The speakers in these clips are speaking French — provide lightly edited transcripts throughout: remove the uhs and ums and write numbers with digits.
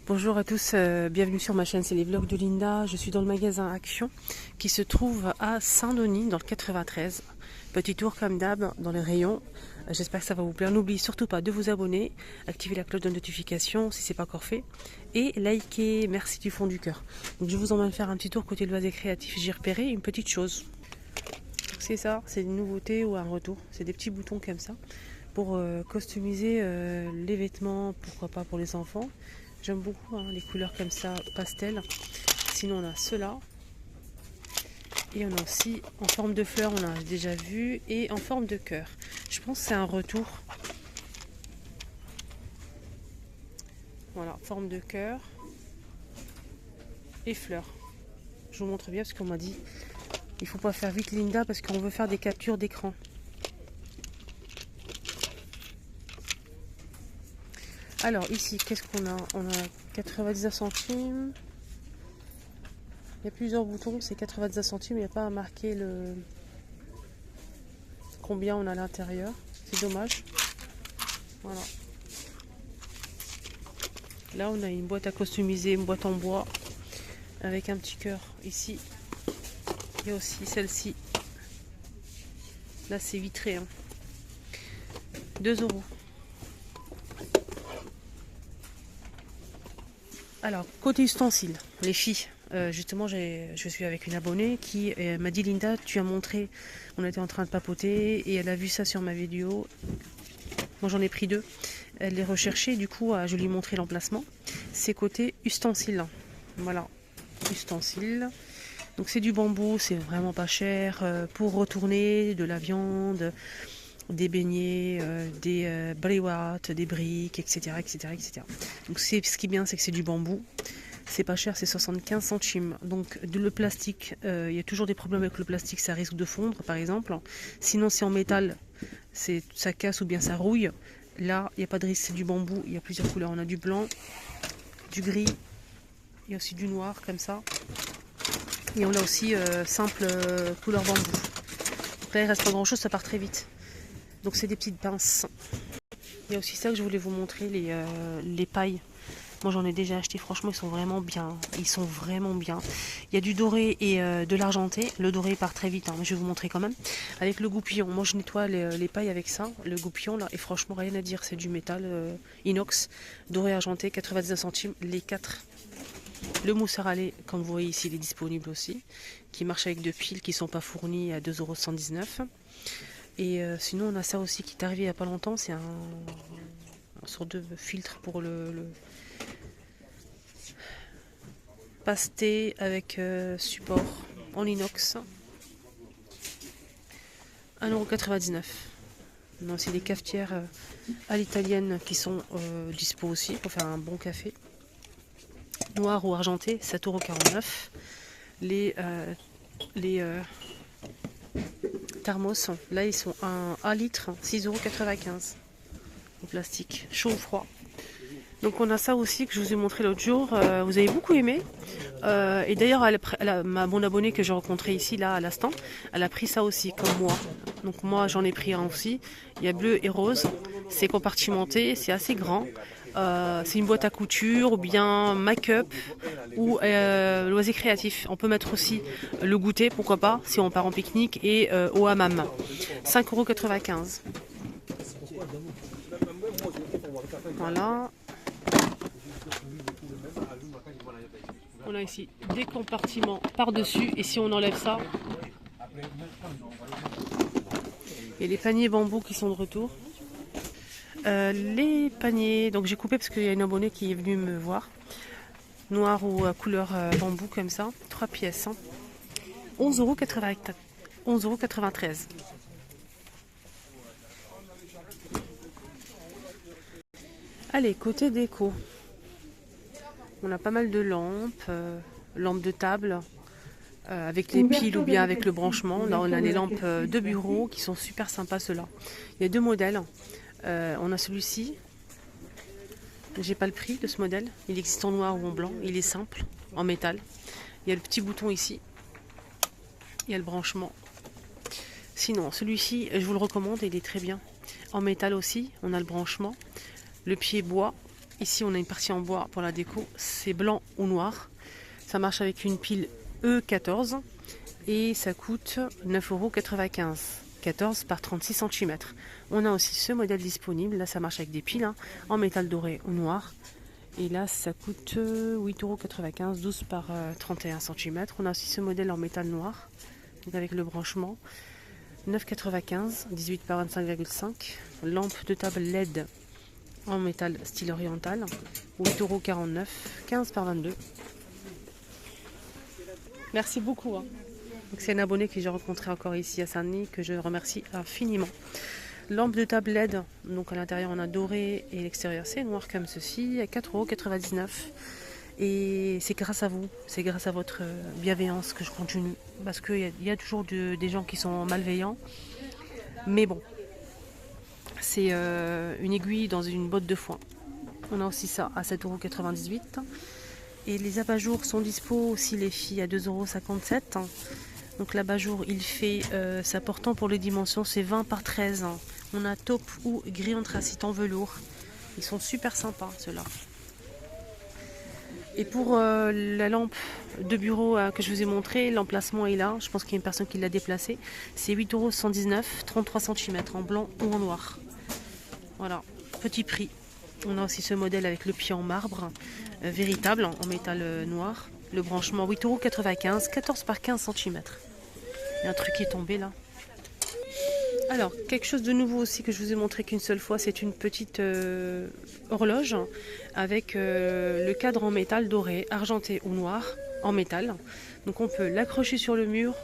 Bonjour à tous, bienvenue sur ma chaîne, c'est les vlogs de Linda. Je suis dans le magasin Action qui se trouve à Saint-Denis dans le 93. Petit tour comme d'hab dans les rayons. J'espère que ça va vous plaire. N'oubliez surtout pas de vous abonner, activer la cloche de notification si ce n'est pas encore fait et liker, merci du fond du cœur. Donc je vous emmène faire un petit tour côté loisirs créatifs. J'ai repéré une petite chose. C'est ça, c'est une nouveauté ou un retour. C'est des petits boutons comme ça pour customiser les vêtements, pourquoi pas pour les enfants. J'aime beaucoup les couleurs comme ça, pastel. Sinon on a ceux-là. Et on a aussi en forme de fleur, on a déjà vu. Et en forme de cœur. Je pense que c'est un retour. Voilà, forme de cœur. Et fleurs. Je vous montre bien parce qu'on m'a dit il faut pas faire vite Linda parce qu'on veut faire des captures d'écran. Alors ici, qu'est-ce qu'on a? On a 99 centimes. Il y a plusieurs boutons, c'est 99 centimes, il n'y a pas à marquer le combien on a à l'intérieur. C'est dommage. Voilà. Là on a une boîte à customiser, une boîte en bois avec un petit cœur ici. Il y a aussi celle-ci. Là c'est vitré. 2 €. Alors, côté ustensiles, les filles, justement, je suis avec une abonnée qui m'a dit Linda, tu as montré, on était en train de papoter et elle a vu ça sur ma vidéo. Moi j'en ai pris 2. Elle les recherchait, du coup, je lui ai montré l'emplacement. C'est côté ustensiles. Voilà, ustensiles. Donc c'est du bambou, c'est vraiment pas cher pour retourner de la viande, des beignets, des briouates, des briques, etc., etc., etc. Donc ce qui est bien, c'est que c'est du bambou. C'est pas cher, c'est 75 centimes. Donc le plastique, il y a toujours des problèmes avec le plastique, ça risque de fondre par exemple. Sinon c'est en métal, ça casse ou bien ça rouille. Là, il n'y a pas de risque, c'est du bambou, il y a plusieurs couleurs. On a du blanc, du gris, il y a aussi du noir comme ça. Et on a aussi simple couleur bambou. Donc là il reste pas grand chose, ça part très vite. Donc c'est des petites pinces. Il y a aussi ça que je voulais vous montrer, les pailles. Moi j'en ai déjà acheté, franchement ils sont vraiment bien. Ils sont vraiment bien. Il y a du doré et de l'argenté. Le doré part très vite, mais je vais vous montrer quand même. Avec le goupillon, moi je nettoie les pailles avec ça, le goupillon là. Et franchement rien à dire, c'est du métal inox. Doré argenté, 99 centimes, les 4. Le mousse à râler, comme vous voyez ici, il est disponible aussi. Qui marche avec 2 piles qui ne sont pas fournies à 2,119 €. Et sinon on a ça aussi qui est arrivé il n'y a pas longtemps, c'est un sorte de filtre pour le pasté avec support en inox. 1,99 €. On a aussi des cafetières à l'italienne qui sont dispo aussi pour faire un bon café. Noir ou argenté, 7,49 €. Les thermos, là ils sont 1 litre, 6,95 € en plastique, chaud ou froid. Donc on a ça aussi que je vous ai montré l'autre jour, vous avez beaucoup aimé. Et d'ailleurs mon abonnée que j'ai rencontré ici là à l'instant, elle a pris ça aussi comme moi. Donc moi j'en ai pris un aussi. Il y a bleu et rose, c'est compartimenté, c'est assez grand. C'est une boîte à couture ou bien make-up ou loisirs créatifs. On peut mettre aussi le goûter, pourquoi pas, si on part en pique-nique et au hammam. 5,95 €. Voilà. On a ici des compartiments par-dessus et si on enlève ça, et les paniers bambou qui sont de retour. Les paniers, donc j'ai coupé parce qu'il y a une abonnée qui est venue me voir. Noir ou couleur bambou comme ça, 3 pièces. 11,93 €. Allez, côté déco. On a pas mal de lampes, lampes de table, avec les piles ou bien avec le branchement. Là on a les lampes de bureau qui sont super sympas ceux-là. Il y a 2 modèles. On a celui-ci. J'ai pas le prix de ce modèle. Il existe en noir ou en blanc. Il est simple, en métal. Il y a le petit bouton ici. Il y a le branchement. Sinon, celui-ci, je vous le recommande, il est très bien. En métal aussi, on a le branchement. Le pied bois. Ici, on a une partie en bois pour la déco. C'est blanc ou noir. Ça marche avec une pile E14 et ça coûte 9,95 €. 14 par 36 cm. On a aussi ce modèle disponible. Là, ça marche avec des piles hein, en métal doré ou noir. Et là, ça coûte 8,95 €, 12 par 31 cm. On a aussi ce modèle en métal noir, donc avec le branchement. 9,95 €, 18 par 25,5. Lampe de table LED en métal style oriental. 8,49 €, 15 par 22. Merci beaucoup. Hein. C'est un abonné que j'ai rencontré encore ici à Saint-Denis, que je remercie infiniment. Lampe de table LED, donc à l'intérieur on a doré et l'extérieur c'est noir comme ceci, à 4,99 €. Et c'est grâce à vous, c'est grâce à votre bienveillance que je continue. Parce qu'il y a toujours des gens qui sont malveillants. Mais bon, c'est une aiguille dans une botte de foin. On a aussi ça à 7,98 €. Et les abat-jours sont dispo aussi les filles à 2,57 €. Donc l'abat-jour, il fait sa portant pour les dimensions, c'est 20 par 13. On a taupe ou gris anthracite en velours. Ils sont super sympas ceux-là. Et pour la lampe de bureau que je vous ai montré, l'emplacement est là. Je pense qu'il y a une personne qui l'a déplacé. C'est 8,119 €, 33 cm en blanc ou en noir. Voilà, petit prix. On a aussi ce modèle avec le pied en marbre, véritable, en métal noir. Le branchement 8,95 €, 14 par 15 cm. Il y a un truc qui est tombé là. Alors, quelque chose de nouveau aussi que je vous ai montré qu'une seule fois, c'est une petite horloge avec le cadre en métal doré, argenté ou noir, en métal. Donc on peut l'accrocher sur le mur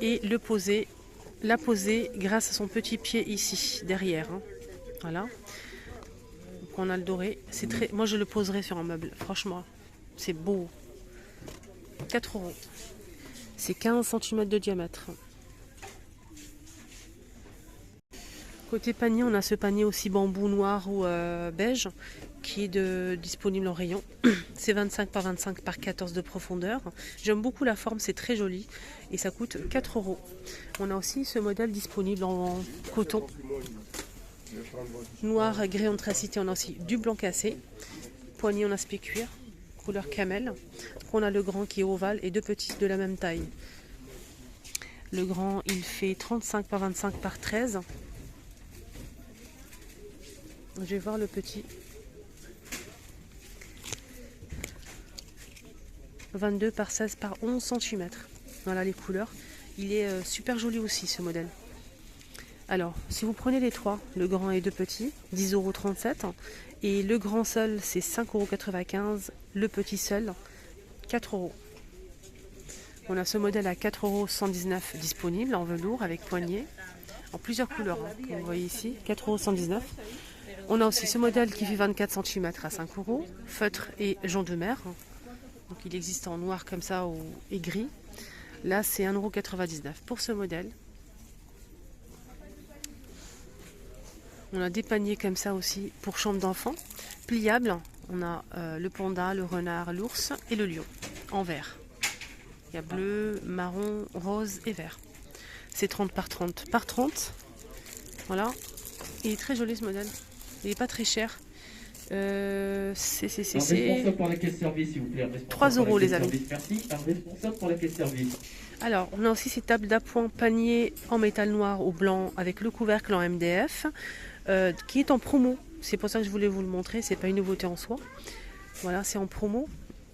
et la poser grâce à son petit pied ici, derrière. Hein. Voilà. Donc on a le doré. Moi je le poserai sur un meuble, franchement. C'est beau. 4 €. C'est 15 cm de diamètre. Côté panier, on a ce panier aussi bambou noir ou beige qui est disponible en rayon. C'est 25 par 25 par 14 de profondeur. J'aime beaucoup la forme, c'est très joli et ça coûte 4 €. On a aussi ce modèle disponible en coton. Noir, gris anthracité, on a aussi du blanc cassé. Poignée en aspect cuir, couleur camel. On a le grand qui est ovale et deux petits de la même taille. Le grand, il fait 35 par 25 par 13. Je vais voir le petit. 22 par 16 par 11 cm. Voilà les couleurs. Il est super joli aussi ce modèle. Alors, si vous prenez les trois, le grand et deux petits, 10,37 €. Et le grand seul, c'est 5,95 €. Le petit seul, 4 €. On a ce modèle à 4,119 € disponible en velours avec poignée. En plusieurs couleurs, hein, comme vous voyez ici, 4,119 €. On a aussi ce modèle qui fait 24 cm à 5 €, feutre et jonc de mer. Donc il existe en noir comme ça et gris. Là c'est 1,99 € pour ce modèle. On a des paniers comme ça aussi pour chambre d'enfants, pliables. On a le panda, le renard, l'ours et le lion en vert. Il y a bleu, marron, rose et vert. C'est 30 par 30 par 30. Voilà. Il est très joli ce modèle. Il n'est pas très cher. C'est 3 € les amis. Merci. Un responsable pour la caisse service. Alors, on a aussi ces tables d'appoint panier en métal noir ou blanc avec le couvercle en MDF qui est en promo. C'est pour ça que je voulais vous le montrer. C'est pas une nouveauté en soi. Voilà, c'est en promo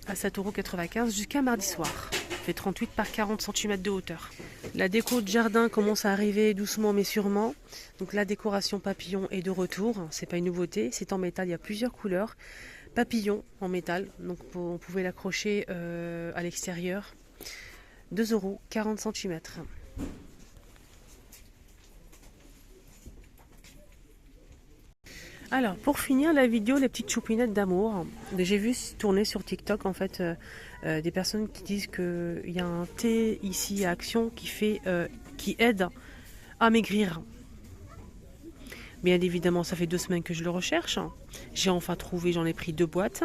à 7,95 € jusqu'à mardi soir. Il fait 38 par 40 cm de hauteur. La déco de jardin commence à arriver doucement mais sûrement. Donc la décoration papillon est de retour. C'est pas une nouveauté. C'est en métal. Il y a plusieurs couleurs. Papillon en métal. Donc on pouvait l'accrocher à l'extérieur. 2 €, 40 cm. Alors, pour finir la vidéo, les petites choupinettes d'amour. J'ai vu tourner sur TikTok en fait des personnes qui disent qu'il y a un thé ici à Action qui aide à maigrir. Bien évidemment, ça fait 2 semaines que je le recherche. J'ai enfin trouvé, j'en ai pris 2 boîtes.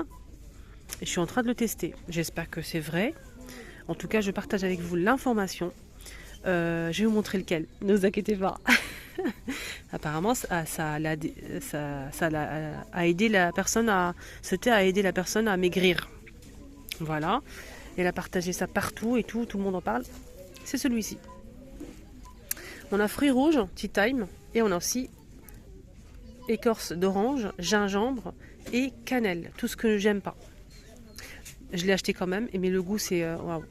Et je suis en train de le tester. J'espère que c'est vrai. En tout cas, je partage avec vous l'information. Je vais vous montrer lequel. Ne vous inquiétez pas. Apparemment, a aidé la personne à aider la personne à maigrir. Voilà. Elle a partagé ça partout et tout le monde en parle. C'est celui-ci. On a fruits rouges, tea time, et on a aussi écorce d'orange, gingembre et cannelle. Tout ce que j'aime pas. Je l'ai acheté quand même, mais le goût c'est waouh.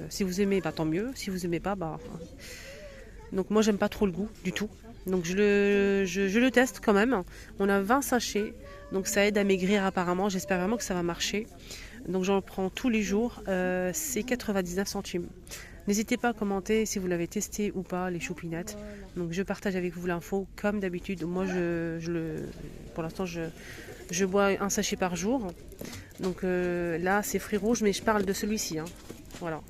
Si vous aimez, bah, tant mieux. Si vous aimez pas, bah. Donc moi j'aime pas trop le goût du tout. Donc je le teste quand même. On a 20 sachets, donc ça aide à maigrir apparemment. J'espère vraiment que ça va marcher. Donc j'en prends tous les jours. C'est 99 centimes. N'hésitez pas à commenter si vous l'avez testé ou pas, les choupinettes. Donc je partage avec vous l'info comme d'habitude. Moi pour l'instant je bois un sachet par jour. Donc là c'est fruits rouges, mais je parle de celui-ci. Hein. Voilà.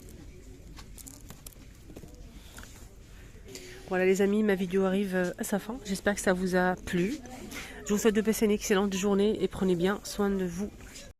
Voilà les amis, ma vidéo arrive à sa fin. J'espère que ça vous a plu. Je vous souhaite de passer une excellente journée et prenez bien soin de vous.